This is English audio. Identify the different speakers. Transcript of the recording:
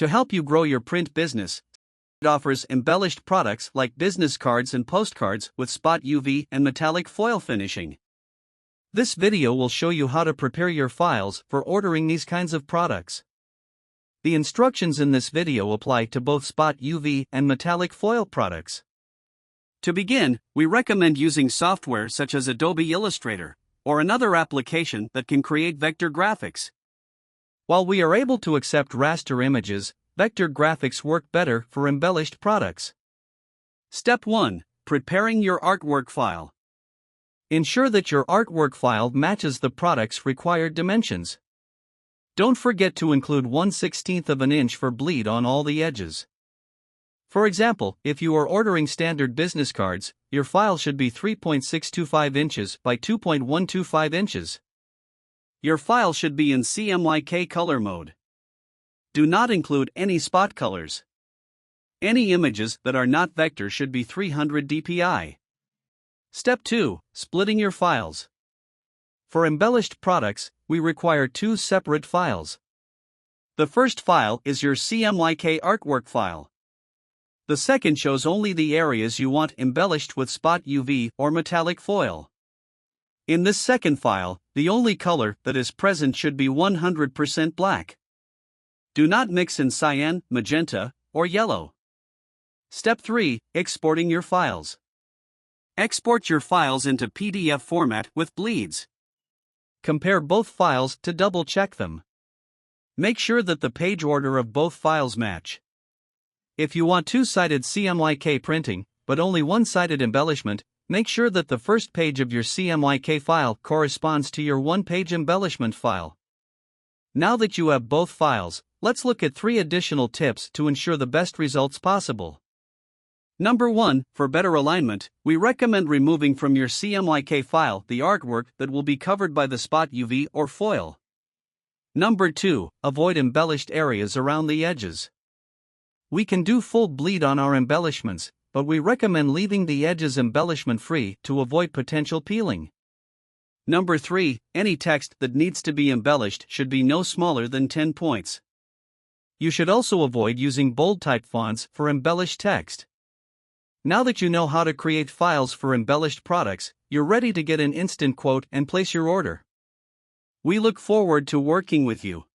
Speaker 1: To help you grow your print business, it offers embellished products like business cards and postcards with spot UV and metallic foil finishing. This video will show you how to prepare your files for ordering these kinds of products. The instructions in this video apply to both spot UV and metallic foil products. To begin, we recommend using software such as Adobe Illustrator or another application that can create vector graphics. While we are able to accept raster images, vector graphics work better for embellished products. Step 1. Preparing your artwork file. Ensure that your artwork file matches the product's required dimensions. Don't forget to include 1/16 of an inch for bleed on all the edges. For example, if you are ordering standard business cards, your file should be 3.625 inches by 2.125 inches. Your file should be in CMYK color mode. Do not include any spot colors. Any images that are not vector should be 300 dpi. Step 2. Splitting your files. For embellished products, we require two separate files. The first file is your CMYK artwork file. The second shows only the areas you want embellished with spot UV or metallic foil. In this second file, the only color that is present should be 100% black. Do not mix in cyan, magenta, or yellow. Step 3. Exporting your files. Export your files into PDF format with bleeds. Compare both files to double-check them. Make sure that the page order of both files match. If you want two-sided CMYK printing, but only one-sided embellishment, make sure that the first page of your CMYK file corresponds to your one-page embellishment file. Now that you have both files, let's look at 3 additional tips to ensure the best results possible. Number 1, for better alignment, we recommend removing from your CMYK file the artwork that will be covered by the spot UV or foil. Number 2, avoid embellished areas around the edges. We can do full bleed on our embellishments, but we recommend leaving the edges embellishment free to avoid potential peeling. Number 3, any text that needs to be embellished should be no smaller than 10 points. You should also avoid using bold type fonts for embellished text. Now that you know how to create files for embellished products, you're ready to get an instant quote and place your order. We look forward to working with you.